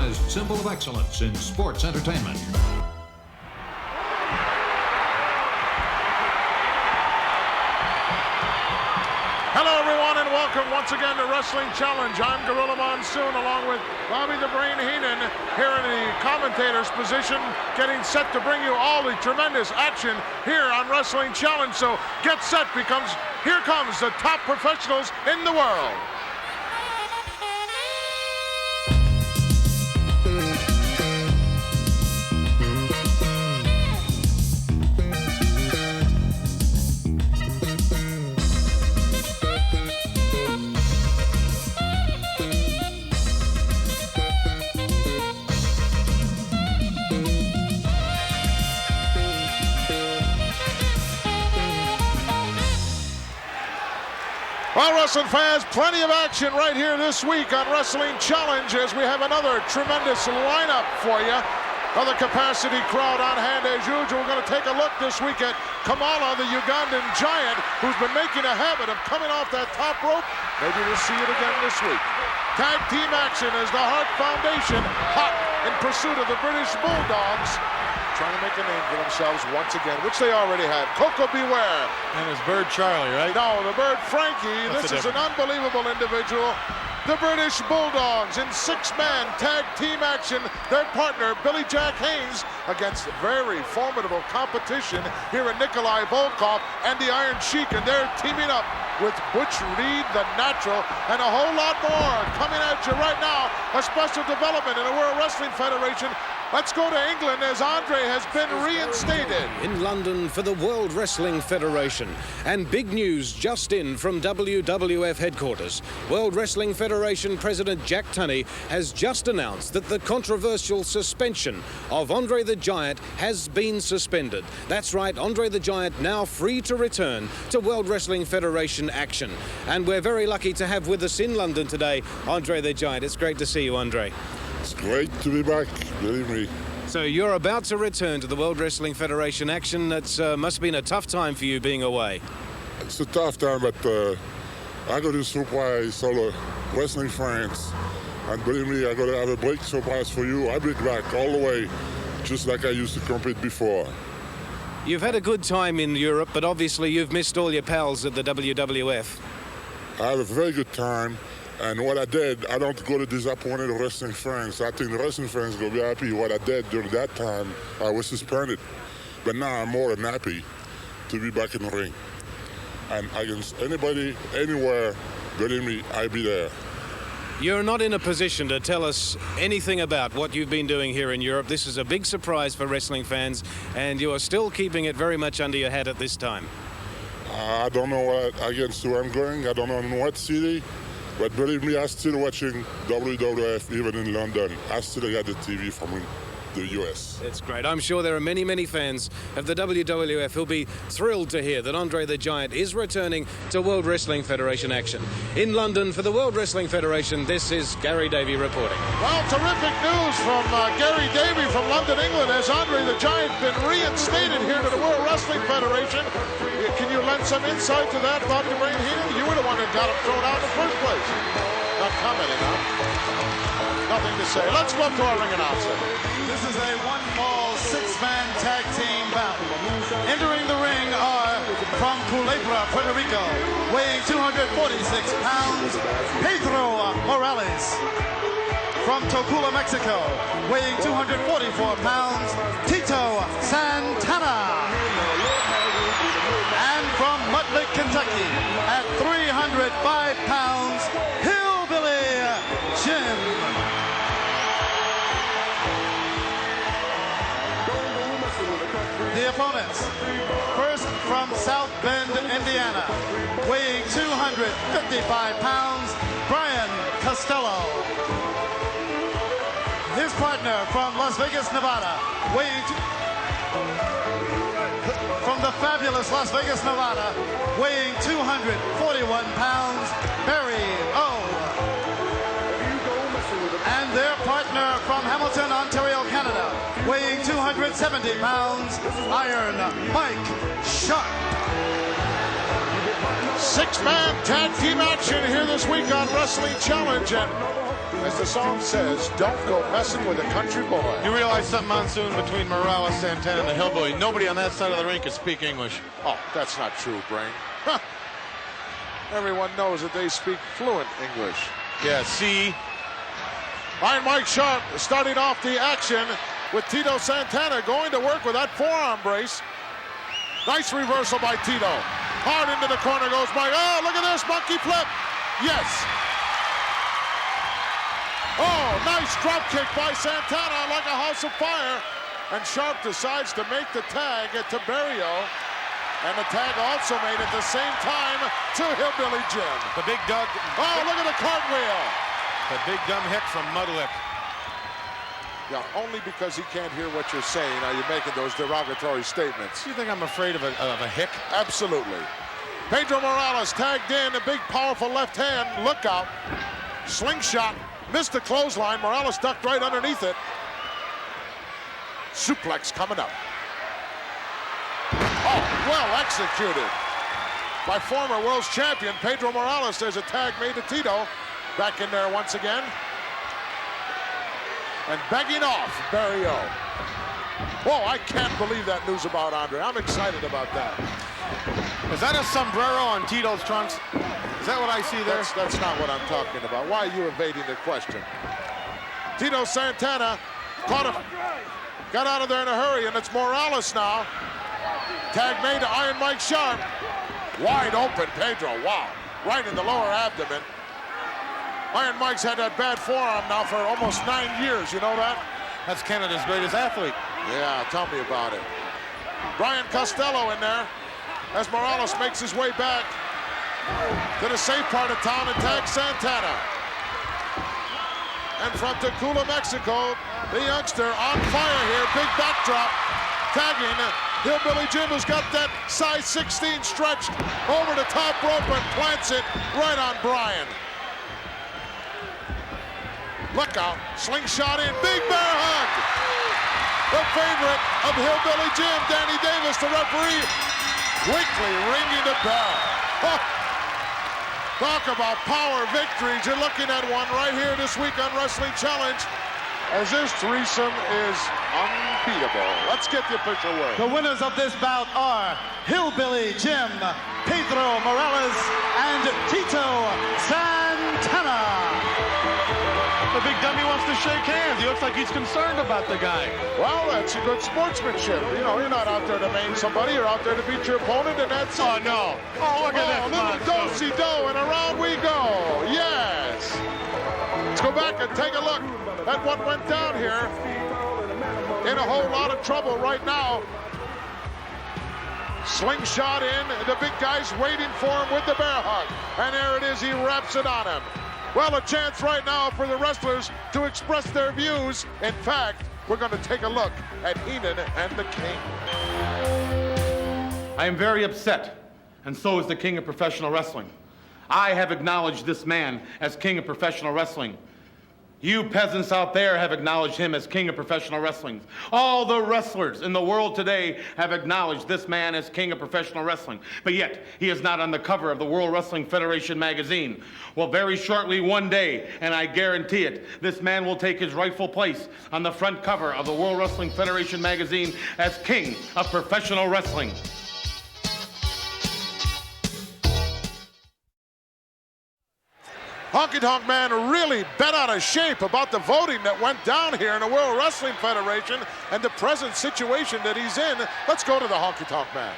recognized symbol of excellence in sports entertainment. Hello, everyone, and welcome once again to Wrestling Challenge. I'm Gorilla Monsoon, along with Bobby the Brain Heenan, here in the commentator's position, getting set to bring you all the tremendous action here on Wrestling Challenge. So get set, because here comes the top professionals in the world. Well, wrestling fans, plenty of action right here this week on Wrestling Challenge as we have another tremendous lineup for you. Another capacity crowd on hand as usual. We're going to take a look this week at Kamala, the Ugandan giant, who's been making a habit of coming off that top rope. Maybe we'll see it again this week. Tag team action as the Hart Foundation, hot in pursuit of the British Bulldogs, trying to make a name for themselves once again, which they already have. Coco B. Ware. And his bird Charlie, right? No, the bird Frankie. This is an unbelievable individual. The British Bulldogs in six-man tag team action. Their partner, Billy Jack Haynes, against very formidable competition here in Nikolai Volkoff and the Iron Sheik, and they're teaming up with Butch Reed, the Natural, and a whole lot more coming at you right now. A special development in the World Wrestling Federation. Let's go to England as Andre has been reinstated. In London for the World Wrestling Federation. And big news just in from WWF headquarters. World Wrestling Federation President Jack Tunney has just announced that the controversial suspension of Andre the Giant has been suspended. That's right, Andre the Giant now free to return to World Wrestling Federation action. And we're very lucky to have with us in London today Andre the Giant. It's great to see you, Andre. It's great to be back, believe me. So you're about to return to the World Wrestling Federation action. That's must have been a tough time for you being away. It's a tough time, but I got to surprise all the wrestling fans. And believe me, I got to have a big surprise for you. I'll be back all the way, just like I used to compete before. You've had a good time in Europe, but obviously you've missed all your pals at the WWF. I had a very good time. And what I did, I don't go to disappoint the wrestling fans. I think the wrestling fans will be happy. What I did during that time, I was suspended. But now I'm more than happy to be back in the ring. And against anybody, anywhere, believe me, I'll be there. You're not in a position to tell us anything about what you've been doing here in Europe. This is a big surprise for wrestling fans, and you are still keeping it very much under your hat at this time. I don't know against who I'm going. I don't know in what city. But believe me, I'm still watching WWF even in London. I still got the TV from the US. It's great. I'm sure there are many, many fans of the WWF who'll be thrilled to hear that Andre the Giant is returning to World Wrestling Federation action. In London for the World Wrestling Federation, this is Gary Davey reporting. Well, terrific news from Gary Davey from London, England, as Andre the Giant been reinstated here to the World Wrestling Federation. Can you lend some insight to that, Bob the Brain Heenan? You were the one that got him thrown out in the first place. Not commenting, huh? Nothing to say. Let's go up to our ring announcer. This is a one-fall, six-man tag team bout. Entering the ring are from Culebra, Puerto Rico, weighing 246 pounds, Pedro Morales. From Tocula, Mexico, weighing 244 pounds, Tito Santana. And from Mutlick, Kentucky, at 305 pounds, Hillbilly Jim. The opponents, first from South Bend, Indiana, weighing 255 pounds, Brian Costello. His partner from Las Vegas, Nevada, weighing from the fabulous Las Vegas, Nevada, weighing 241 pounds, Barry O. And their partner from Hamilton, Ontario, Canada, weighing 270 pounds, Iron Mike Sharp. Six-man tag team action here this week on Wrestling Challenge. And As the song says, don't go messing with a country boy. You realize something, Monsoon, between Morales, Santana, and the Hillbilly? Nobody on that side of the ring can speak English. Oh, that's not true, Brain. Huh. Everyone knows that they speak fluent English. Yeah, see? Iron Mike Sharp starting off the action with Tito Santana going to work with that forearm brace. Nice reversal by Tito. Hard into the corner goes Mike. Oh, look at this, monkey flip. Yes. Oh, nice drop kick by Santana like a house of fire. And Sharp decides to make the tag to Barrio. And the tag also made at the same time to Hillbilly Jim. The big Doug. Oh, look at the cartwheel. The big dumb hick from Mudlick. Yeah, only because he can't hear what you're saying are you making those derogatory statements. You think I'm afraid of a hick? Absolutely. Pedro Morales tagged in, a big powerful left hand. Look out. Slingshot. Missed the clothesline. Morales ducked right underneath it. Suplex coming up. Oh, well executed by former world's champion Pedro Morales. There's a tag made to Tito. Back in there once again. And begging off Barrio. Oh, I can't believe that news about Andre. I'm excited about that. Is that a sombrero on Tito's trunks? Is that what I see there? That's not what I'm talking about. Why are you evading the question? Tito Santana got out of there in a hurry, and it's Morales now. Tag made to Iron Mike Sharp. Wide open, Pedro. Wow. Right in the lower abdomen. Iron Mike's had that bad forearm now for almost 9 years. You know that? That's Canada's greatest athlete. Yeah, tell me about it. Brian Costello in there as Morales makes his way back to the safe part of town and tags Santana. And from Tacula, Mexico, the youngster on fire here. Big backdrop. Tagging Hillbilly Jim, who's got that size 16 stretched over the top rope and plants it right on Brian. Look out, slingshot in, big bear hug. The favorite of Hillbilly Jim, Danny Davis, the referee, quickly ringing the bell. Oh. Talk about power victories. You're looking at one right here this week on Wrestling Challenge, as this threesome is unbeatable. Let's get the official word. The winners of this bout are Hillbilly Jim, Pedro Morales, and Tito Santana. The big dummy wants to shake hands. He looks like he's concerned about the guy. Well, that's a good sportsmanship. You know, you're not out there to maim somebody. You're out there to beat your opponent, and that's Oh, no. Oh, look at a this. little do-si-do, and around we go. Yes. Let's go back and take a look at what went down here. In a whole lot of trouble right now. Slingshot in. The big guy's waiting for him with the bear hug. And there it is. He wraps it on him. Well, a chance right now for the wrestlers to express their views. In fact, we're going to take a look at Heenan and the King. I am very upset, and so is the King of Professional Wrestling. I have acknowledged this man as King of Professional Wrestling. You peasants out there have acknowledged him as King of Professional Wrestling. All the wrestlers in the world today have acknowledged this man as King of Professional Wrestling. But yet, he is not on the cover of the World Wrestling Federation magazine. Well, very shortly, one day, and I guarantee it, this man will take his rightful place on the front cover of the World Wrestling Federation magazine as King of Professional Wrestling. Honky Tonk Man really bent out of shape about the voting that went down here in the World Wrestling Federation and the present situation that he's in. Let's go to the Honky Tonk Man.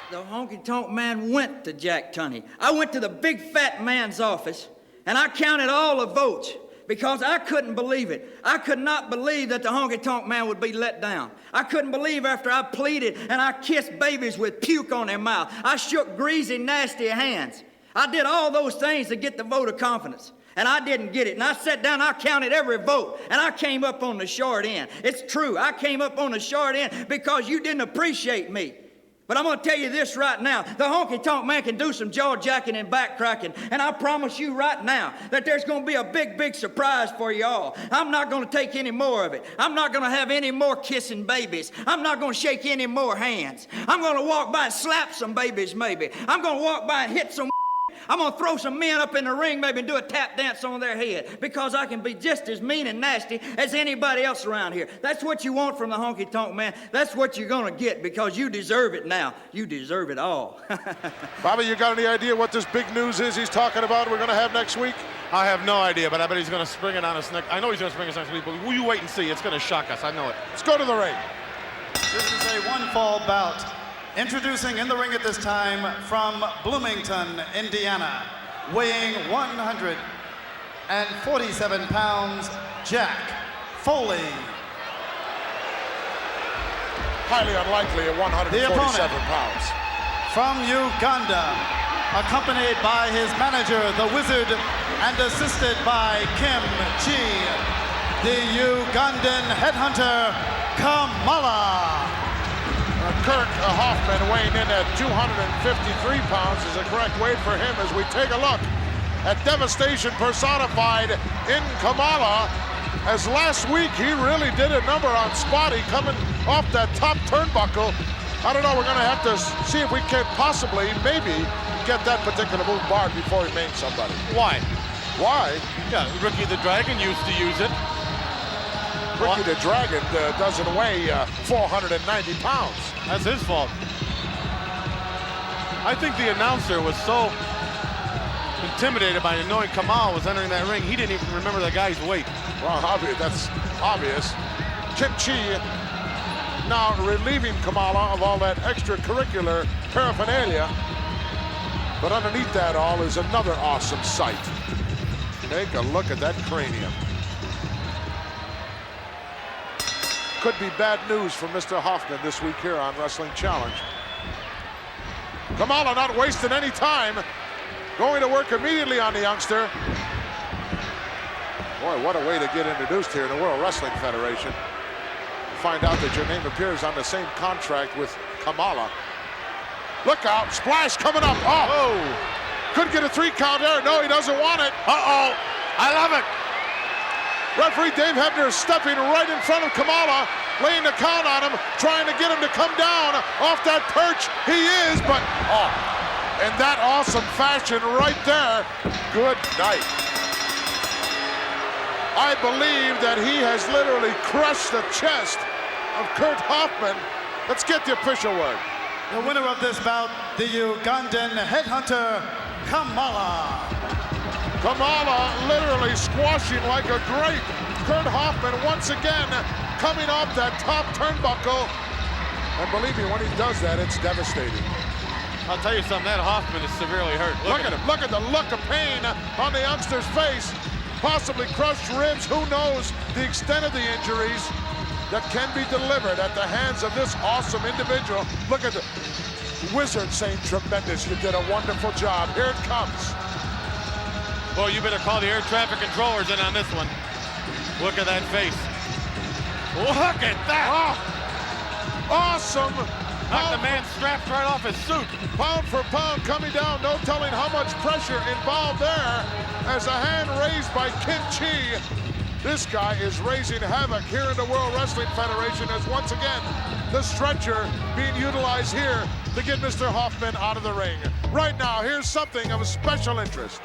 The Honky Tonk Man went to Jack Tunney. I went to the big fat man's office, and I counted all the votes because I couldn't believe it. I could not believe that the Honky Tonk Man would be let down. I couldn't believe after I pleaded and I kissed babies with puke on their mouth. I shook greasy, nasty hands. I did all those things to get the vote of confidence, and I didn't get it. And I sat down, I counted every vote, and I came up on the short end. It's true, I came up on the short end because you didn't appreciate me. But I'm going to tell you this right now. The Honky Tonk Man can do some jaw-jacking and back-cracking, and I promise you right now that there's going to be a big, big surprise for you all. I'm not going to take any more of it. I'm not going to have any more kissing babies. I'm not going to shake any more hands. I'm going to walk by and slap some babies maybe. I'm going to walk by and hit some I'm going to throw some men up in the ring, maybe do a tap dance on their head, because I can be just as mean and nasty as anybody else around here. That's what you want from the Honky Tonk Man. That's what you're going to get, because you deserve it now. You deserve it all. Bobby, you got any idea what this big news is he's talking about we're going to have next week? I have no idea, but I bet he's going to spring it on us next. I know he's going to spring us next week, but will you wait and see? It's going to shock us. I know it. Let's go to the ring. This is a one-fall bout. Introducing in the ring at this time from Bloomington, Indiana, weighing 147 pounds, Jack Foley. Highly unlikely at 147 pounds. From Uganda, accompanied by his manager, the Wizard, and assisted by Kim Chi, the Ugandan headhunter, Kamala. Kurt Hoffman weighing in at 253 pounds is the correct weight for him as we take a look at devastation personified in Kamala, as last week he really did a number on Spotty coming off that top turnbuckle. I don't know, we're going to have to see if we can possibly, maybe, get that particular move barred before he maims somebody. Why? Why? Yeah, Ricky the Dragon used to use it. Ricky the Dragon doesn't weigh 490 pounds. That's his fault. I think the announcer was so intimidated by knowing Kamala was entering that ring, he didn't even remember the guy's weight. Well, that's obvious. Kim Chi now relieving Kamala of all that extracurricular paraphernalia. But underneath that all is another awesome sight. Take a look at that cranium. Could be bad news for Mr. Hoffman this week here on Wrestling Challenge. Kamala not wasting any time, going to work immediately on the youngster. Boy, what a way to get introduced here in the World Wrestling Federation. Find out that your name appears on the same contract with Kamala. Look out, splash coming up. Oh, could get a 3 count there. No, he doesn't want it. Uh-oh, I love it. Referee Dave Hebner is stepping right in front of Kamala, laying the count on him, trying to get him to come down off that perch. He is, but in that awesome fashion right there. Good night. I believe that he has literally crushed the chest of Kurt Hoffman. Let's get the official word. The winner of this bout, the Ugandan headhunter, Kamala. Kamala literally squashing like a grape. Kurt Hoffman once again coming off that top turnbuckle. And believe me, when he does that, it's devastating. I'll tell you something, that Hoffman is severely hurt. Look at him. Look at the look of pain on the youngster's face. Possibly crushed ribs. Who knows the extent of the injuries that can be delivered at the hands of this awesome individual. Look at the Wizard saying tremendous. You did a wonderful job. Here it comes. Well, you better call the air traffic controllers in on this one. Look at that face. Look at that. Oh, awesome. Knocked the man strapped right off his suit. Pound for pound coming down. No telling how much pressure involved there as a hand raised by Kim Chi. This guy is raising havoc here in the World Wrestling Federation as once again the stretcher being utilized here to get Mr. Hoffman out of the ring. Right now, here's something of a special interest.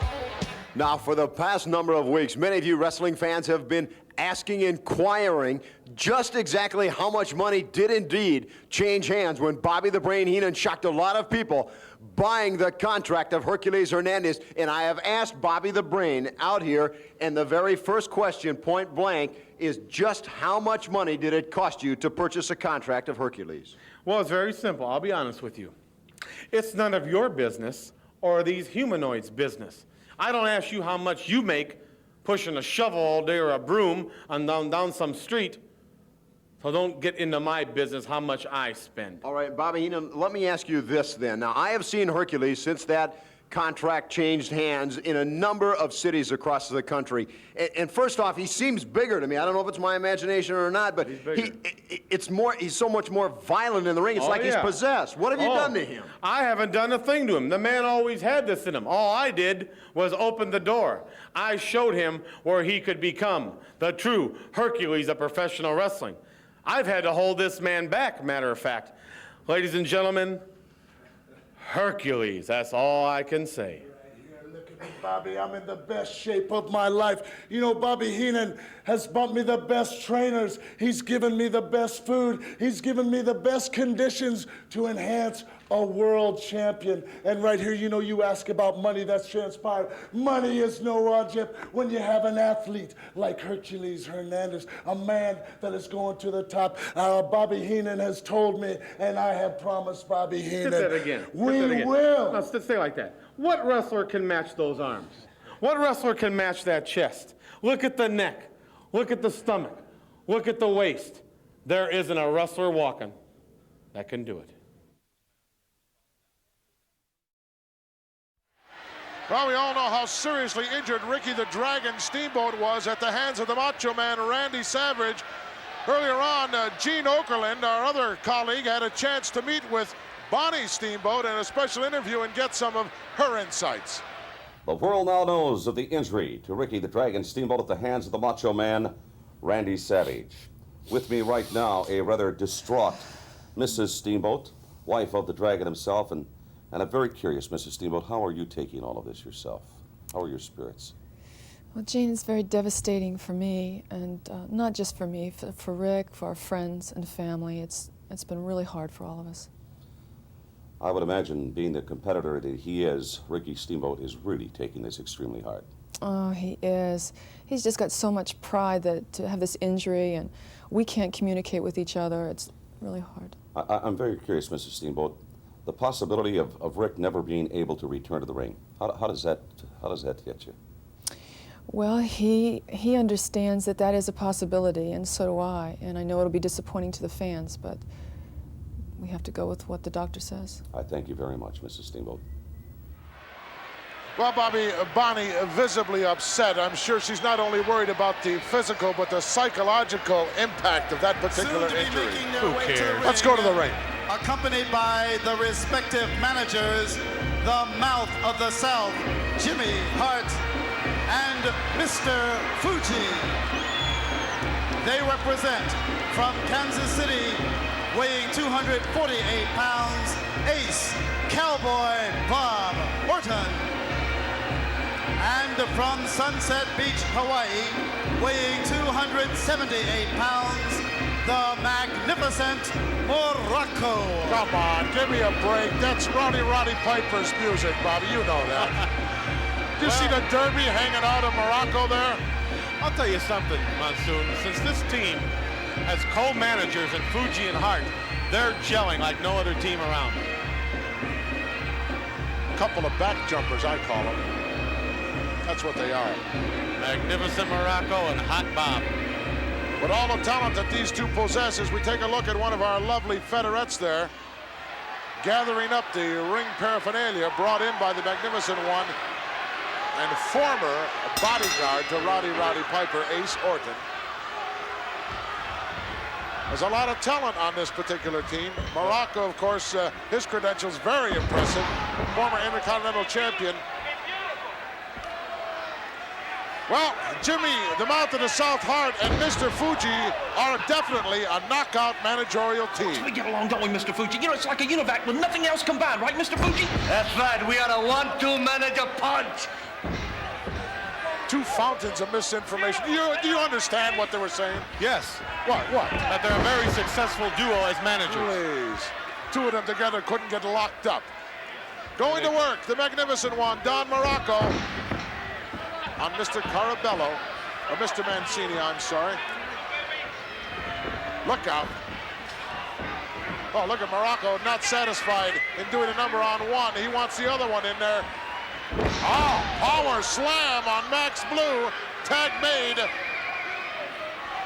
Now, for the past number of weeks, many of you wrestling fans have been asking, inquiring just exactly how much money did indeed change hands when Bobby the Brain Heenan shocked a lot of people buying the contract of Hercules Hernandez. And I have asked Bobby the Brain out here, and the very first question, point blank, is just how much money did it cost you to purchase a contract of Hercules? Well, it's very simple. I'll be honest with you. It's none of your business or these humanoids' business. I don't ask you how much you make pushing a shovel all day or a broom on down some street. So don't get into my business how much I spend. All right, Bobby Heenan, let me ask you this then. Now, I have seen Hercules since that contract changed hands in a number of cities across the country. And first off, he seems bigger to me. I don't know if it's my imagination or not, but he's so much more violent in the ring. It's like he's possessed. What have you done to him? I haven't done a thing to him. The man always had this in him. All I did was open the door. I showed him where he could become the true Hercules of professional wrestling. I've had to hold this man back, matter of fact. Ladies and gentlemen, Hercules, that's all I can say. Bobby, I'm in the best shape of my life. You know, Bobby Heenan has bought me the best trainers. He's given me the best food. He's given me the best conditions to enhance a world champion. And right here, you know, you ask about money that's transpired. Money is no object when you have an athlete like Hercules Hernandez, a man that is going to the top. Bobby Heenan has told me, and I have promised Bobby Heenan. Say that again. We will. No, say it like that. What wrestler can match those arms? What wrestler can match that chest? Look at the neck. Look at the stomach. Look at the waist. There isn't a wrestler walking that can do it. Well, we all know how seriously injured Ricky the Dragon Steamboat was at the hands of the Macho Man Randy Savage. Earlier on, Gene Okerlund, our other colleague, had a chance to meet with Bonnie Steamboat in a special interview and get some of her insights. The world now knows of the injury to Ricky the Dragon Steamboat at the hands of the Macho Man, Randy Savage. With me right now, a rather distraught Mrs. Steamboat, wife of the Dragon himself, and I'm very curious, Mrs. Steamboat, how are you taking all of this yourself? How are your spirits? Well, Gene, it's very devastating for me, and not just for me, for Rick, for our friends and family. It's been really hard for all of us. I would imagine, being the competitor that he is, Ricky Steamboat is really taking this extremely hard. Oh, he is. He's just got so much pride that to have this injury, and we can't communicate with each other. It's really hard. I'm very curious, Mrs. Steamboat, the possibility of Rick never being able to return to the ring. How does that hit you? Well, he understands that is a possibility, and so do I. And I know it'll be disappointing to the fans, but we have to go with what the doctor says. I thank you very much, Mrs. Steamboat. Well, Bonnie visibly upset. I'm sure she's not only worried about the physical, but the psychological impact of that particular injury. Who cares? Let's go to the ring. Accompanied by the respective managers, the Mouth of the South, Jimmy Hart, and Mr. Fuji. They represent from Kansas City, weighing 248 pounds, Ace Cowboy Bob Orton. And from Sunset Beach, Hawaii, weighing 278 pounds, the magnificent Muraco. Come on, give me a break. That's Roddy Piper's music, Bobby. You know that. Do you see the derby hanging out of Muraco there? I'll tell you something, Monsoon. Since this team has co-managers in Fuji and Hart, they're gelling like no other team around. Couple of back jumpers, I call them. That's what they are. Magnificent Muraco and Hot Bob. With all the talent that these two possess, as we take a look at one of our lovely fedorettes there, gathering up the ring paraphernalia brought in by the Magnificent One and former bodyguard to Roddy Piper, Ace Orton. There's a lot of talent on this particular team. Muraco, of course, his credentials very impressive. Former Intercontinental Champion. Well, Jimmy, the Mouth of the South Hart, and Mr. Fuji are definitely a knockout managerial team. We get along, don't we, Mr. Fuji? You know, it's like a univac with nothing else combined, right, Mr. Fuji? That's right. We are a 1-2 manager punch. Two fountains of misinformation. Do you understand what they were saying? Yes. What? That they're a very successful duo as managers. Please. Two of them together couldn't get locked up. Going to work, the Magnificent One, Don Muraco, on Mr. Carabello, or Mr. Mancini, I'm sorry. Look out. Oh, look at Muraco, not satisfied in doing a number on one. He wants the other one in there. Oh, power slam on Max Blue. Tag made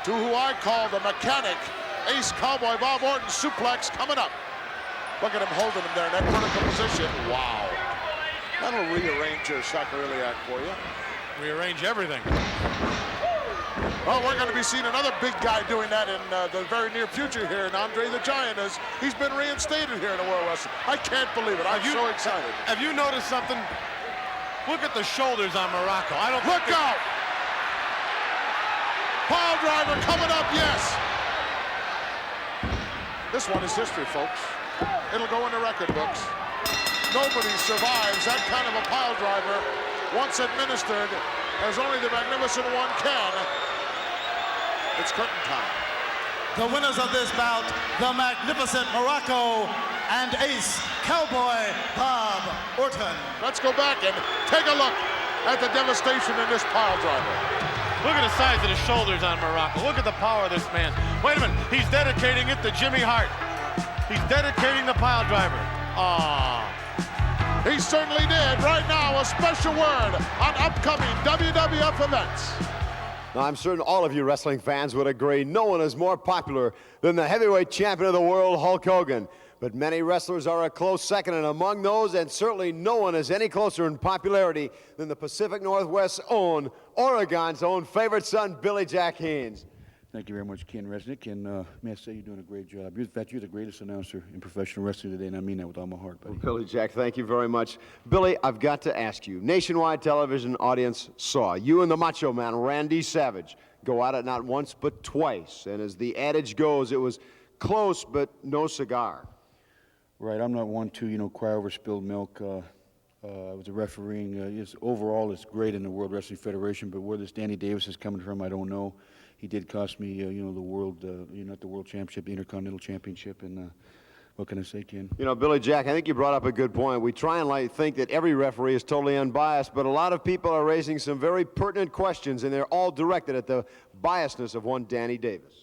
to who I call the mechanic. Ace Cowboy Bob Orton suplex coming up. Look at him holding him there in that vertical position. Wow. That'll rearrange your sacroiliac for you. Rearrange everything. Well, we're going to be seeing another big guy doing that in the very near future here, and Andre the Giant he's been reinstated here in the World Wrestling. I can't believe it. I'm so excited. Have you noticed something? Look at the shoulders on Muraco. Look out! Pile driver coming up, yes. This one is history, folks. It'll go in the record books. Nobody survives that kind of a pile driver once administered, as only the Magnificent One can. It's curtain time. The winners of this bout, the Magnificent Muraco and Ace Cowboy Bob Orton. Let's go back and take a look at the devastation in this pile driver. Look at the size of the shoulders on Muraco. Look at the power of this man. Wait a minute, he's dedicating it to Jimmy Hart. He's dedicating the pile driver. He certainly did. Right now, a special word on upcoming WWF events. Now, I'm certain all of you wrestling fans would agree no one is more popular than the heavyweight champion of the world, Hulk Hogan. But many wrestlers are a close second, and among those, and certainly no one is any closer in popularity than the Pacific Northwest's own, Oregon's own favorite son, Billy Jack Haynes. Thank you very much, Ken Resnick, and may I say you're doing a great job. In fact, you're the greatest announcer in professional wrestling today, and I mean that with all my heart, buddy. Well, Billy Jack, thank you very much. Billy, I've got to ask you, nationwide television audience saw you and the Macho Man, Randy Savage, go at it not once but twice, and as the adage goes, it was close but no cigar. Right, I'm not one to, cry over spilled milk. With the refereeing, overall it's great in the World Wrestling Federation, but where this Danny Davis is coming from, I don't know. He did cost me, the world, not the World Championship, the Intercontinental Championship, and what can I say, Ken? Billy Jack, I think you brought up a good point. We try and think that every referee is totally unbiased, but a lot of people are raising some very pertinent questions, and they're all directed at the biasness of one Danny Davis.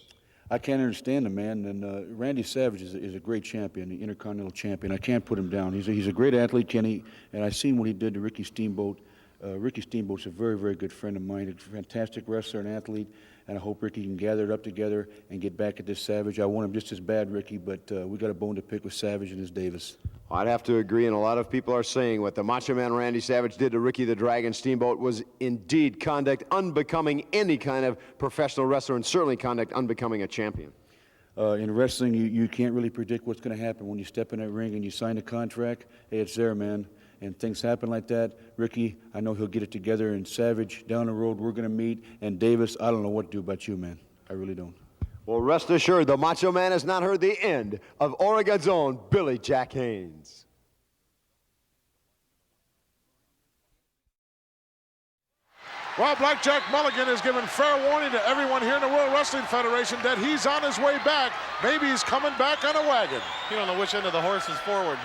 I can't understand him, man. And Randy Savage is a great champion, the Intercontinental champion. I can't put him down. He's a great athlete, Kenny, and I've seen what he did to Ricky Steamboat. Ricky Steamboat's a very, very good friend of mine, a fantastic wrestler and athlete, and I hope Ricky can gather it up together and get back at this Savage. I want him just as bad, Ricky, but we got a bone to pick with Savage and his Davis. I'd have to agree, and a lot of people are saying what the Macho Man Randy Savage did to Ricky the Dragon Steamboat was indeed conduct unbecoming any kind of professional wrestler, and certainly conduct unbecoming a champion. In wrestling, you can't really predict what's going to happen when you step in that ring and you sign a contract. Hey, it's there, man. And things happen like that. Ricky, I know he'll get it together, and Savage, down the road, we're going to meet. And Davis, I don't know what to do about you, man. I really don't. Well, rest assured, the Macho Man has not heard the end of Oregon's own Billy Jack Haynes. Well, Blackjack Mulligan has given fair warning to everyone here in the World Wrestling Federation that he's on his way back. Maybe he's coming back on a wagon. You don't know which end of the horse is forward.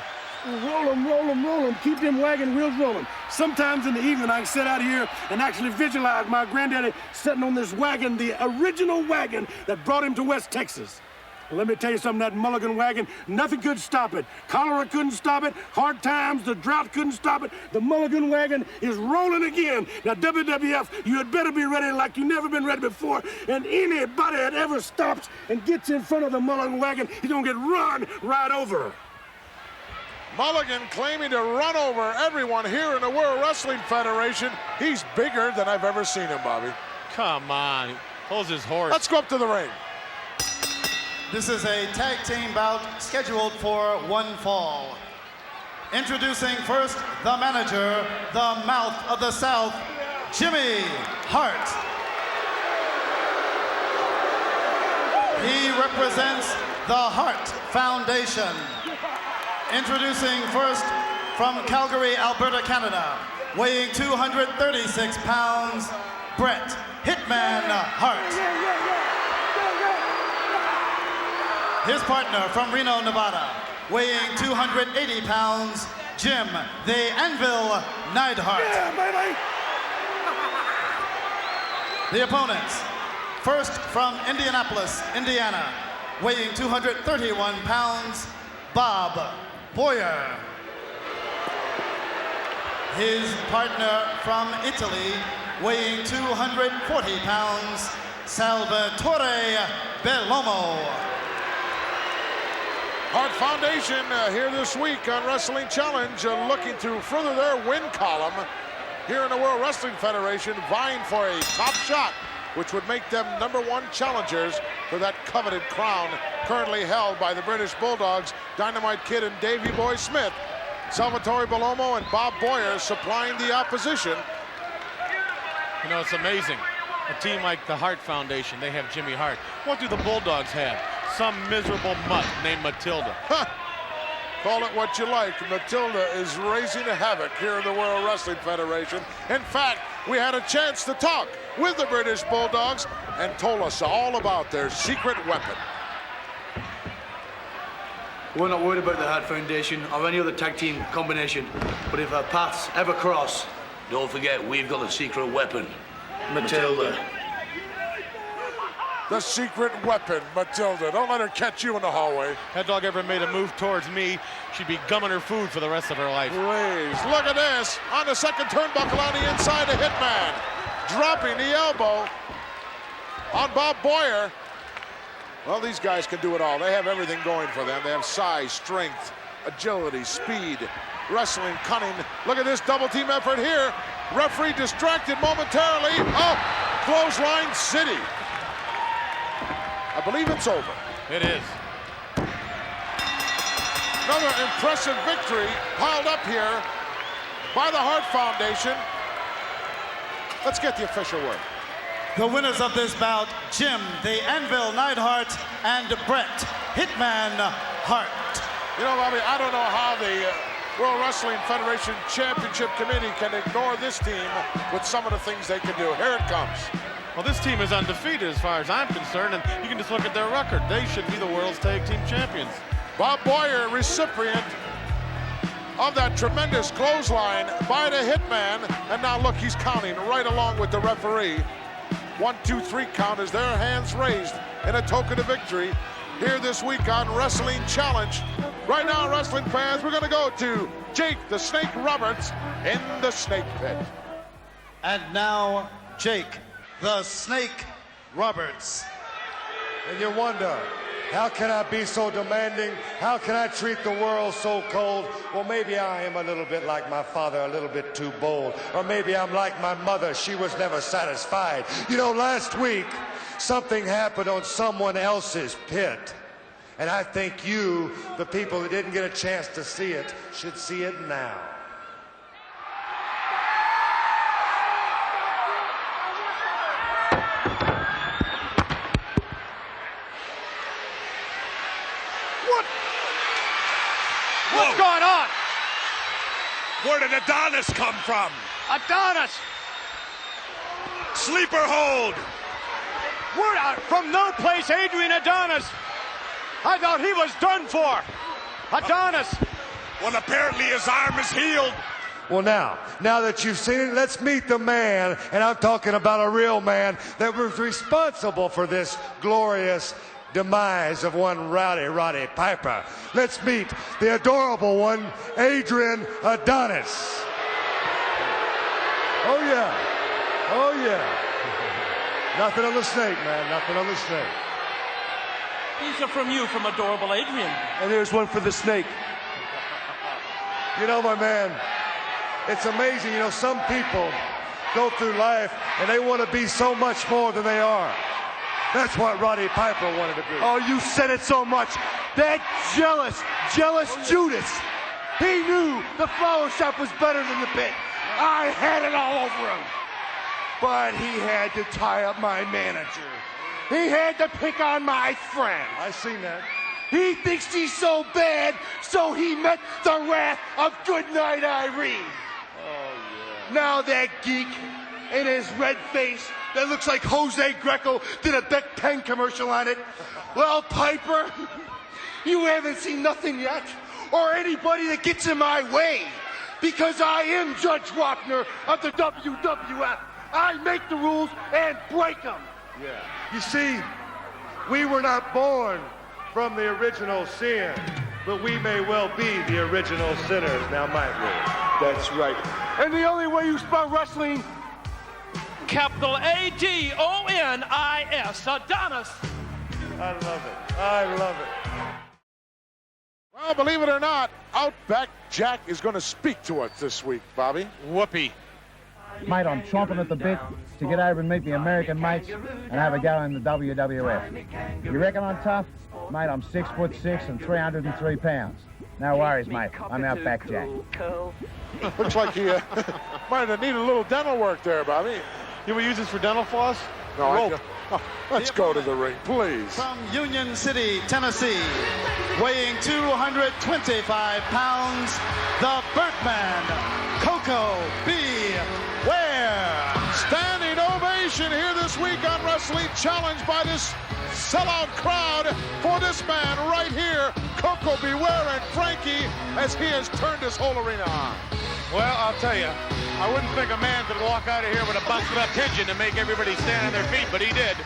Roll them, roll them, roll them. Keep them wagon wheels rolling. Sometimes in the evening, I can sit out here and actually visualize my granddaddy sitting on this wagon, the original wagon that brought him to West Texas. Well, let me tell you something, that Mulligan wagon, nothing could stop it. Cholera couldn't stop it. Hard times, the drought couldn't stop it. The Mulligan wagon is rolling again. Now, WWF, you had better be ready like you've never been ready before. And anybody that ever stops and gets in front of the Mulligan wagon, he's gonna get run right over. Mulligan claiming to run over everyone here in the World Wrestling Federation. He's bigger than I've ever seen him, Bobby. Come on, pulls his horse. Let's go up to the ring. This is a tag team bout scheduled for one fall. Introducing first the manager, the Mouth of the South, Jimmy Hart. He represents the Hart Foundation. Introducing first from Calgary, Alberta, Canada, weighing 236 pounds, Bret Hitman Hart. His partner from Reno, Nevada, weighing 280 pounds, Jim the Anvil Neidhart. Yeah, baby! The opponents, first from Indianapolis, Indiana, weighing 231 pounds, Bob Boyer. His partner from Italy, weighing 240 pounds, Salvatore Bellomo. Hart Foundation here this week on Wrestling Challenge, looking to further their win column here in the World Wrestling Federation, vying for a top shot, which would make them #1 challengers for that coveted crown currently held by the British Bulldogs, Dynamite Kid and Davey Boy Smith. Salvatore Bellomo and Bob Boyer supplying the opposition. You know, it's amazing. A team like the Hart Foundation, they have Jimmy Hart. What do the Bulldogs have? Some miserable mutt named Matilda. Huh. Call it what you like. Matilda is raising havoc here in the World Wrestling Federation. In fact, we had a chance to talk with the British Bulldogs and told us all about their secret weapon. We're not worried about the Hart Foundation or any other tag team combination, but if our paths ever cross... Don't forget, we've got a secret weapon. Matilda. The secret weapon, Matilda. Don't let her catch you in the hallway. That dog ever made a move towards me, she'd be gumming her food for the rest of her life. Please, look at this. On the second turnbuckle on the inside, the Hitman. Dropping the elbow on Bob Boyer. Well, these guys can do it all. They have everything going for them. They have size, strength, agility, speed, wrestling, cunning. Look at this double team effort here. Referee distracted momentarily. Oh, clothesline city. I believe it's over. It is. Another impressive victory piled up here by the Hart Foundation. Let's get the official word. The winners of this bout, Jim the Anvil Neidhart and Brett Hitman Hart. You know, Bobby, I don't know how the World Wrestling Federation Championship Committee can ignore this team with some of the things they can do. Here it comes. Well, this team is undefeated as far as I'm concerned, and you can just look at their record. They should be the world's tag team champions. Bob Boyer, recipient of that tremendous clothesline by the Hitman. And now look, he's counting right along with the referee. 1, 2, 3 count as their hands raised in a token of victory here this week on Wrestling Challenge. Right now, wrestling fans, we're going to go to Jake the Snake Roberts in the Snake Pit. And now, Jake the Snake Roberts. And you wonder, how can I be so demanding? How can I treat the world so cold? Well, maybe I am a little bit like my father, a little bit too bold. Or maybe I'm like my mother, she was never satisfied. You know, last week, something happened on someone else's pit. And I think you, the people that didn't get a chance to see it, should see it now. What's going on? Where did Adonis come from? Adonis! Sleeper hold! Word out from no place, Adrian Adonis! I thought he was done for! Adonis! Well, apparently his arm is healed. Well, now that you've seen it, let's meet the man, and I'm talking about a real man that was responsible for this glorious demise of one Roddy Piper. Let's meet the adorable one, Adrian Adonis. Oh yeah, oh yeah. Nothing on the snake, man, nothing on the snake. These are from you, from adorable Adrian. And here's one for the snake. You know, my man, it's amazing, you know, some people go through life and they want to be so much more than they are. That's what Roddy Piper wanted to be. Oh, you said it so much. That jealous Judas. He knew the flower shop was better than the pit. I had it all over him. But he had to tie up my manager. He had to pick on my friend. I seen that. He thinks he's so bad, so he met the wrath of Goodnight Irene. Oh, yeah. Now that geek in his red face that looks like Jose Greco did a Beck Pen commercial on it. Well, Piper, you haven't seen nothing yet, or anybody that gets in my way, because I am Judge Wapner of the WWF. I make the rules and break them. Yeah. You see, we were not born from the original sin, but we may well be the original sinners, now might we? That's right. And the only way you spell wrestling, Capital A-D-O-N-I-S, Adonis. I love it. I love it. Well, believe it or not, Outback Jack is going to speak to us this week, Bobby. Whoopee. Mate, I'm chomping at the bit to get over and meet the American mates and have a go in the WWF. You reckon I'm tough? Mate, I'm 6'6" and 303 pounds. No worries, mate. I'm Outback Jack. Looks like you might have needed a little dental work there, Bobby. You ever use this for dental floss? No, Let's go to the ring, please. From Union City, Tennessee, weighing 225 pounds, the Birdman, Coco B. Ware. Standing ovation here this week on Wrestling Challenge by this sellout crowd for this man right here, Coco B. Ware, and Frankie, as he has turned this whole arena on. Well, I'll tell you, I wouldn't think a man could walk out of here with a busted up pigeon and make everybody stand on their feet, but he did.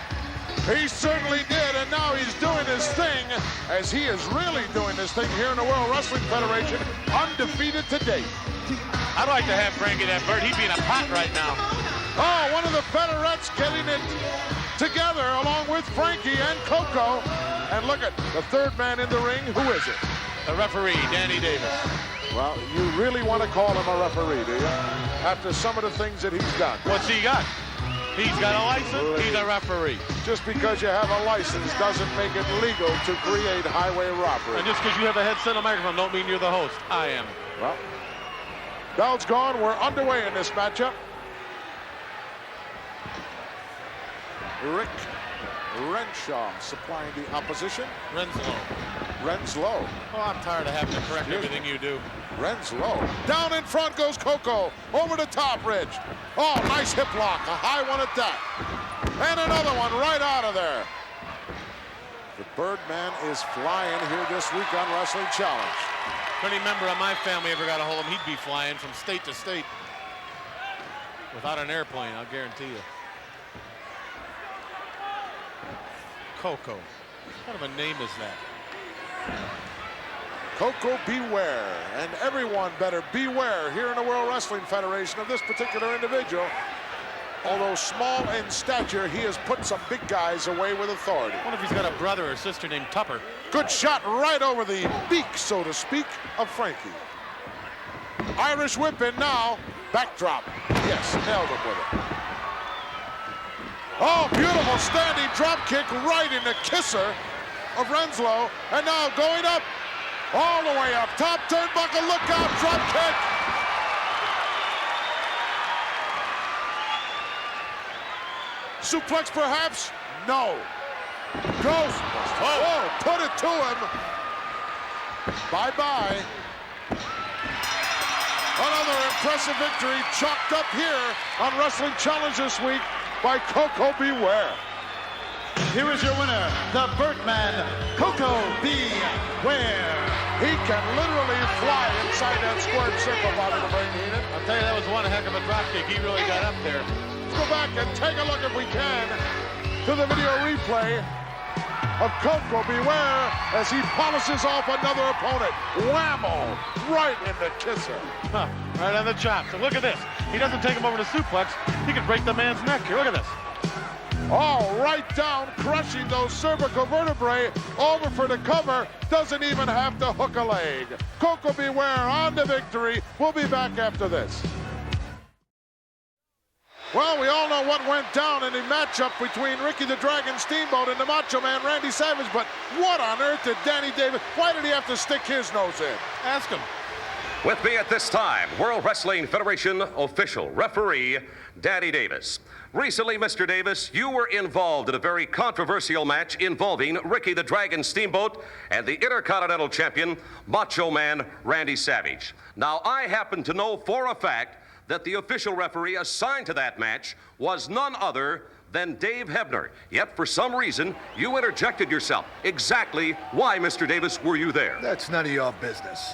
He certainly did, and now he's doing his thing, as he is really doing this thing here in the World Wrestling Federation, undefeated to date. I'd like to have Frankie that bird. He'd be in a pot right now. Oh, one of the Federettes getting it together along with Frankie and Coco. And look at the third man in the ring. Who is it? The referee, Danny Davis. Well, you really want to call him a referee, do you? After some of the things that he's done. What's he got? He's got a license, he's a referee. Just because you have a license doesn't make it legal to create highway robbery. And just because you have a headset and a microphone don't mean you're the host. I am. Well, bell's gone. We're underway in this matchup. Rick Renshaw supplying the opposition. Renslow. Oh, I'm tired of having to correct everything you do. Renslow. Down in front goes Coco. Over the top, Ridge. Oh, nice hip lock. A high one at that. And another one right out of there. The Birdman is flying here this week on Wrestling Challenge. If any member of my family ever got a hold of him, he'd be flying from state to state. Without an airplane, I'll guarantee you. Coco. What kind of a name is that? Coco beware, and everyone better beware here in the World Wrestling Federation of this particular individual. Although small in stature, he has put some big guys away with authority. I wonder if he's got a brother or sister named Tupper. Good shot right over the beak, so to speak, of Frankie. Irish whip in now. Backdrop. Yes, nailed him with it. Oh, beautiful standing drop kick right in the kisser of Renslow. And now going up, all the way up. Top turnbuckle, look out, drop kick. Suplex perhaps? No. Goes. Oh, put it to him. Bye-bye. Another impressive victory chalked up here on Wrestling Challenge this week by Coco B. Ware. Here is your winner, the Birdman, Coco B. Ware. He can literally fly inside that squared circle, Bobby the Brain Heenan. I'll tell you, that was one heck of a drop kick. He really got up there. Let's go back and take a look, if we can, to the video replay of Coco B. Ware as he polishes off another opponent. Whammo! Right in the kisser. Huh, right on the chop. So look at this. He doesn't take him over to suplex. He can break the man's neck here. Look at this. Oh, right down, crushing those cervical vertebrae. Over for the cover. Doesn't even have to hook a leg. Coco B. Ware on the victory. We'll be back after this. Well, we all know what went down in the matchup between Ricky the Dragon Steamboat and the Macho Man Randy Savage, but what on earth did Danny Davis, why did he have to stick his nose in? Ask him. With me at this time, World Wrestling Federation official referee, Danny Davis. Recently, Mr. Davis, you were involved in a very controversial match involving Ricky the Dragon Steamboat and the Intercontinental Champion, Macho Man Randy Savage. Now, I happen to know for a fact that the official referee assigned to that match was none other than Dave Hebner. Yet, for some reason, you interjected yourself. Exactly why, Mr. Davis, were you there? That's none of your business.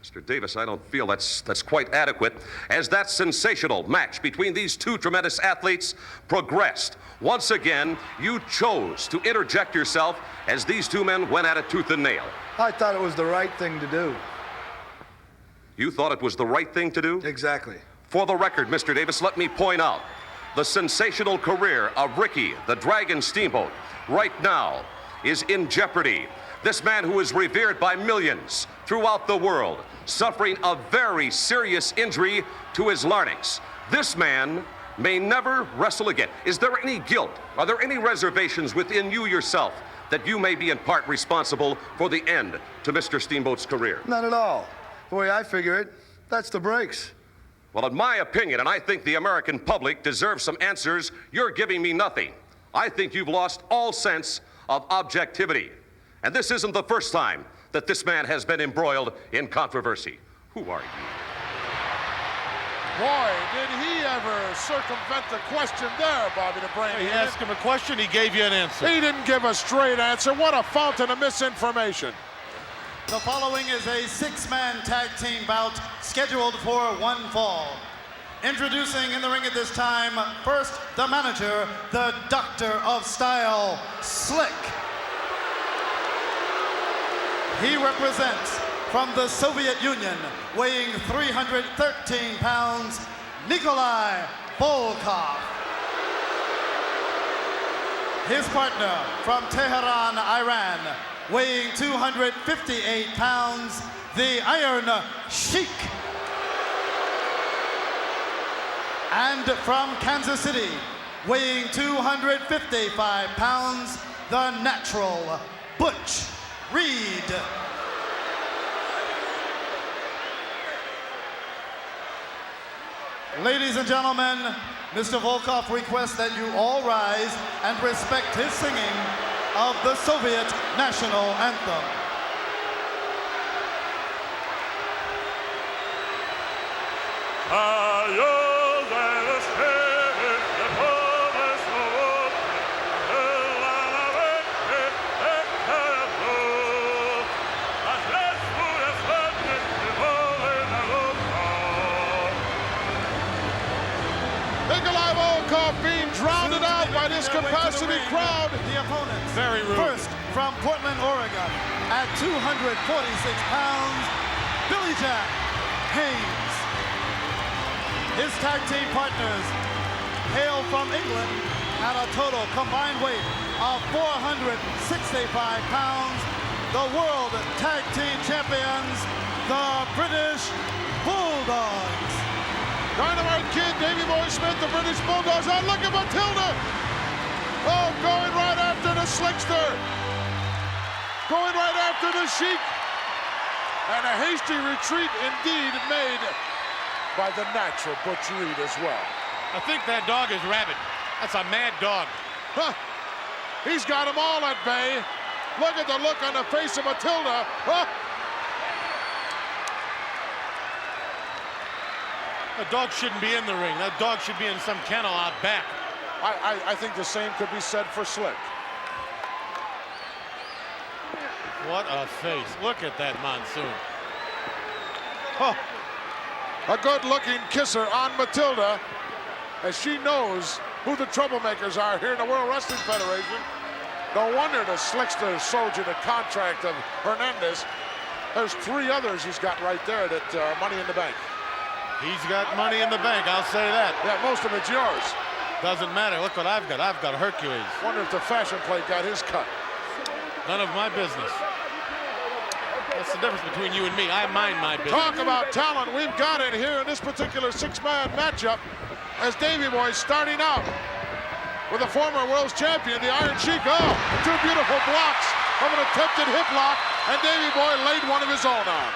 Mr. Davis, I don't feel that's quite adequate, as that sensational match between these two tremendous athletes progressed. Once again, you chose to interject yourself as these two men went at it tooth and nail. I thought it was the right thing to do. You thought it was the right thing to do? Exactly. For the record, Mr. Davis, let me point out the sensational career of Ricky the Dragon Steamboat right now is in jeopardy. This man who is revered by millions throughout the world, suffering a very serious injury to his larynx. This man may never wrestle again. Is there any guilt? Are there any reservations within you yourself that you may be in part responsible for the end to Mr. Steamboat's career? Not at all. The way I figure it, that's the breaks. Well, in my opinion, and I think the American public deserves some answers, you're giving me nothing. I think you've lost all sense of objectivity. And this isn't the first time that this man has been embroiled in controversy. Who are you? Boy, did he ever circumvent the question there, Bobby the Brain. He asked him a question, he gave you an answer. He didn't give a straight answer. What a fountain of misinformation. The following is a six-man tag team bout scheduled for one fall. Introducing in the ring at this time, first the manager, the Doctor of Style, Slick. He represents from the Soviet Union, weighing 313 pounds, Nikolai Volkoff. His partner from Tehran, Iran, weighing 258 pounds, the Iron Sheik. And from Kansas City, weighing 255 pounds, the Natural, Butch Reed. Ladies and gentlemen, Mr. Volkoff requests that you all rise and respect his singing of the Soviet national anthem. Nikolai Volkoff being drowned out by this capacity crowd. The opponents. Very rude. First, from Portland, Oregon, at 246 pounds, Billy Jack Haynes. His tag team partners hail from England at a total combined weight of 465 pounds. The World Tag Team Champions, the British Bulldogs. Dynamite Kid, Davey Boy Smith, the British Bulldogs. Oh, look at Matilda. Oh, going right after the Slickster. Going right after the Sheik. And a hasty retreat indeed made by the Natural, Butch Reed, as well. I think that dog is rabid. That's a mad dog. Huh. He's got them all at bay. Look at the look on the face of Matilda. Huh. The dog shouldn't be in the ring. That dog should be in some kennel out back. I think the same could be said for Slick. What a face. Look at that Monsoon. Huh. A good-looking kisser on Matilda, as she knows who the troublemakers are here in the World Wrestling Federation. No wonder the Slickster sold you the contract of Hernandez. There's three others he's got right there that are money in the bank. He's got money in the bank, I'll say that. Yeah, most of it's yours. Doesn't matter. Look what I've got. I've got Hercules. Wonder if the fashion plate got his cut. None of my business. That's the difference between you and me. I mind my business. Talk about talent. We've got it here in this particular six-man matchup as Davey Boy's starting out with a former world's champion, the Iron Sheik. Oh, two beautiful blocks from an attempted hip lock, and Davey Boy laid one of his own on.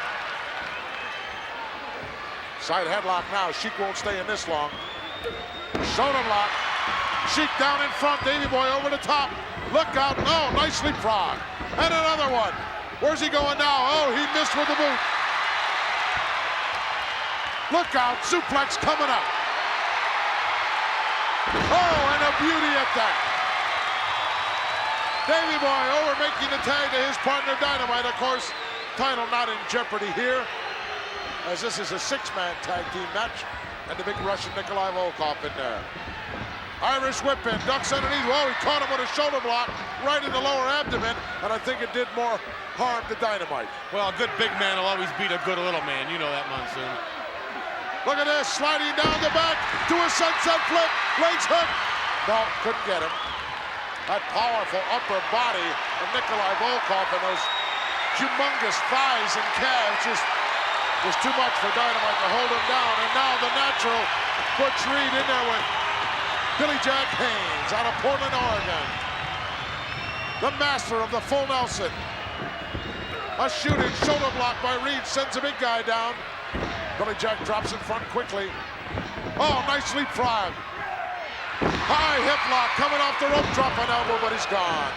Side headlock now. Sheik won't stay in this long. Shoulder block. Sheik down in front. Davey Boy over the top. Look out. Oh, nice leapfrog. And another one. Where's he going now? Oh, he missed with the boot. Look out. Suplex coming up. Oh, and a beauty at that. Davey Boy over making the tag to his partner Dynamite. Of course, title not in jeopardy here, as this is a six-man tag team match, and the big Russian Nikolai Volkoff in there. Irish whip in, ducks underneath. Whoa, he caught him with a shoulder block right in the lower abdomen, and I think it did more harm to Dynamite. Well, a good big man will always beat a good little man. You know that, Monsoon. Look at this, sliding down the back to a sunset flip, legs hook. No, couldn't get him. That powerful upper body of Nikolai Volkoff and those humongous thighs and calves just was too much for Dynamite to hold him down. And now the Natural, Butch Reed in there with Billy Jack Haynes out of Portland, Oregon. The master of the full Nelson. A shooting shoulder block by Reed sends a big guy down. Billy Jack drops in front quickly. Oh, nice leapfrog. High hip lock coming off the rope, drop an elbow, but he's gone.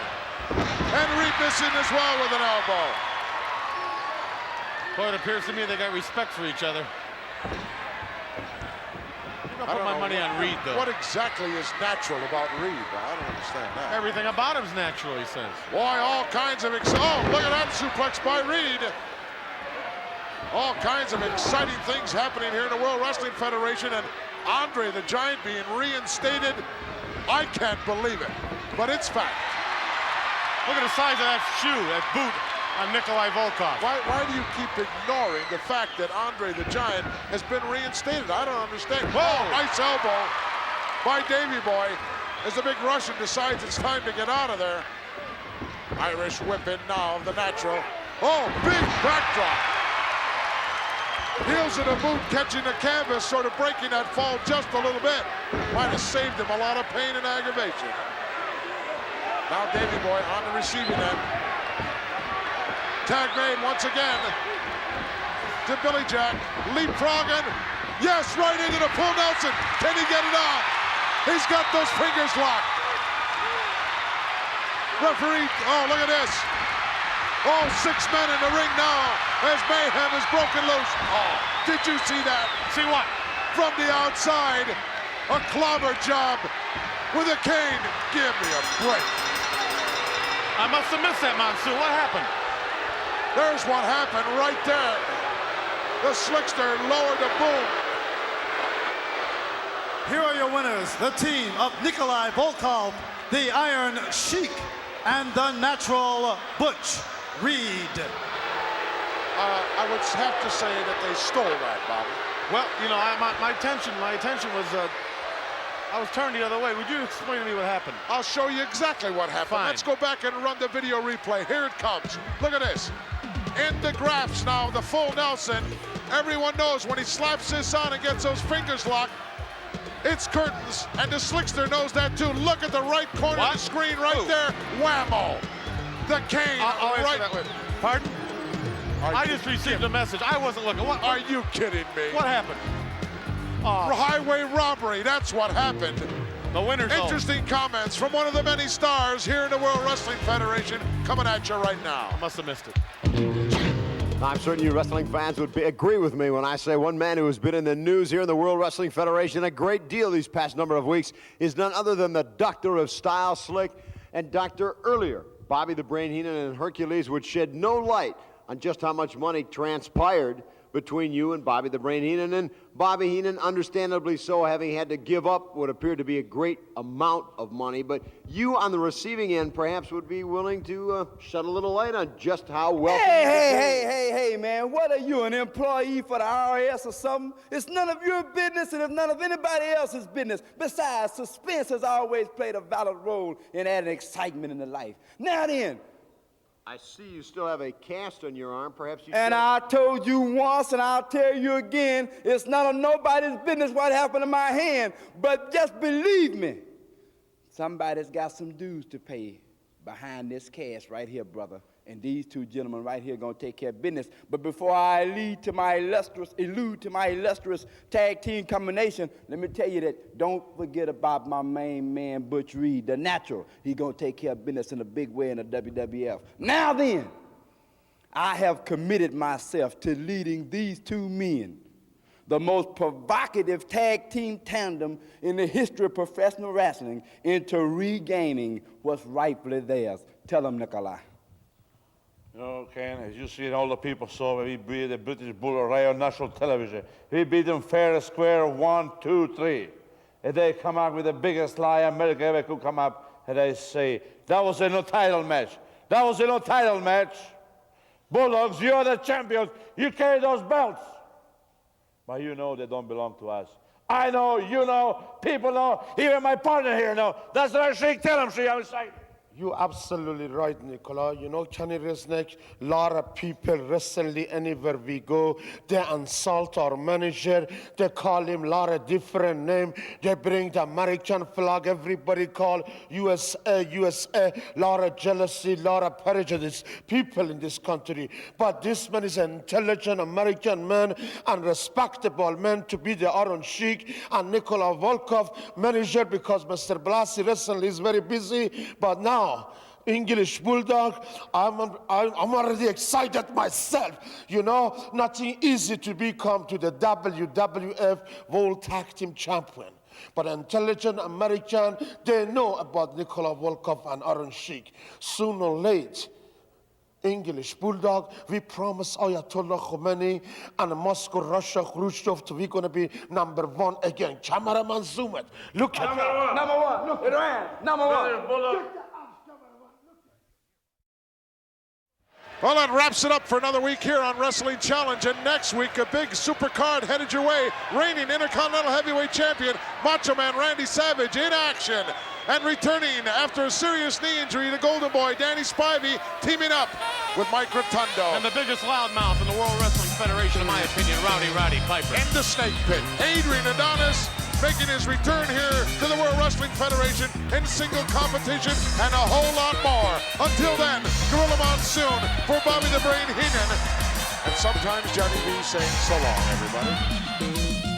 And Reed missing as well with an elbow. Boy, it appears to me they got respect for each other. I put my money on Reed, though. What exactly is natural about Reed? I don't understand that. Everything about him's natural, he says. Boy, all kinds of oh, look at that suplex by Reed. All kinds of exciting things happening here in the World Wrestling Federation, and Andre the Giant being reinstated. I can't believe it, but it's fact. Look at the size of that shoe, that boot on Nikolai Volkoff. Why do you keep ignoring the fact that Andre the Giant has been reinstated? I don't understand. Whoa! Nice elbow by Davey Boy as the big Russian decides it's time to get out of there. Irish whip in now of the natural. Oh, big backdrop. Heels of the boot catching the canvas, sort of breaking that fall just a little bit. Might have saved him a lot of pain and aggravation. Now Davey Boy on the receiving end. Tag made once again to Billy Jack. Leapfrogging. Yes, right into the full Nelson. Can he get it on? He's got those fingers locked. Referee, oh, look at this. All 6 men in the ring now as mayhem is broken loose. Oh, did you see that? See what? From the outside, a clobber job with a cane. Give me a break. I must have missed that, Monsoon. What happened? There's what happened right there. The slickster lowered the boom. Here are your winners, the team of Nikolai Volkoff, the Iron Sheik, and the natural Butch Reed. I would have to say that they stole that, Bobby. Well, you know, my attention was, I was turned the other way. Would you explain to me what happened? I'll show you exactly what happened. Fine. Let's go back and run the video replay. Here it comes. Look at this. In the graphs now, the full Nelson. Everyone knows when he slaps this on and gets those fingers locked, it's curtains, and the slickster knows that too. Look at the right corner of the screen right there. Whammo. The cane I'll right. that way. Pardon? I just received a message. I wasn't looking. What? Are you kidding me? What happened? Highway robbery, that's what happened. The winner's Interesting comments from one of the many stars here in the World Wrestling Federation coming at you right now. I must have missed it. I'm certain you wrestling fans would agree with me when I say one man who has been in the news here in the World Wrestling Federation a great deal these past number of weeks is none other than the Doctor of Style, Slick, and Doctor earlier. Bobby the Brain Heenan and Hercules would shed no light on just how much money transpired between you and Bobby the Brain Heenan, and Bobby Heenan, understandably so, having had to give up what appeared to be a great amount of money. But you on the receiving end perhaps would be willing to shed a little light on just how wealthy you became. Hey, man, what are you, an employee for the IRS or something? It's none of your business and it's none of anybody else's business. Besides, suspense has always played a valid role in adding excitement into life. Now then, I see you still have a cast on your arm. Perhaps you. And I told you once, and I'll tell you again, it's none of nobody's business what happened to my hand. But just believe me, somebody's got some dues to pay behind this cast right here, brother. And these two gentlemen right here gonna take care of business. But before I allude to my illustrious tag team combination, let me tell you that don't forget about my main man, Butch Reed, the natural. He gonna take care of business in a big way in the WWF. Now then, I have committed myself to leading these two men, the most provocative tag team tandem in the history of professional wrestling, into regaining what's rightfully theirs. Tell them, Nikolai. Okay, as you see, all the people saw we beat the British Bulldogs right on national television. We beat them fair and square, 1, 2, 3. And they come out with the biggest lie America ever could come up, and they say, that was a no title match. That was a no title match. Bulldogs, you're the champions. You carry those belts. But you know they don't belong to us. I know, you know, people know, even my partner here know. That's what I say. Tell them, see, I was saying. You're absolutely right, Nicola. You know, Kenny Resnick, a lot of people recently, anywhere we go, they insult our manager. They call him a lot of different names. They bring the American flag. Everybody call USA, USA. A lot of jealousy, a lot of prejudice. People in this country. But this man is an intelligent American man and respectable man to be the Iron Sheik and Nikolai Volkoff manager, because Mr. Blassie recently is very busy. But now, English Bulldog, I'm already excited myself. You know, nothing easy to become to the WWF World Tag Team Champion. But intelligent American, they know about Nikolai Volkoff and Iron Sheik. Sooner or late, English Bulldog, we promise Ayatollah Khomeini and Moscow, Russia, Khrushchev to be going to be #1 again. Cameraman, zoom it. Look at that. #1. Look at that. #1. Well, that wraps it up for another week here on Wrestling Challenge. And next week, a big super card headed your way. Reigning Intercontinental Heavyweight Champion, Macho Man Randy Savage in action. And returning after a serious knee injury, the Golden Boy, Danny Spivey, teaming up with Mike Rotundo. And the biggest loudmouth in the World Wrestling Federation, in my opinion, Roddy Piper. In the Snake Pit, Adrian Adonis making his return here to the World Wrestling Federation in single competition and a whole lot more. Until then, Gorilla Monsoon for Bobby the Brain Heenan. And sometimes Johnny B saying so long, everybody.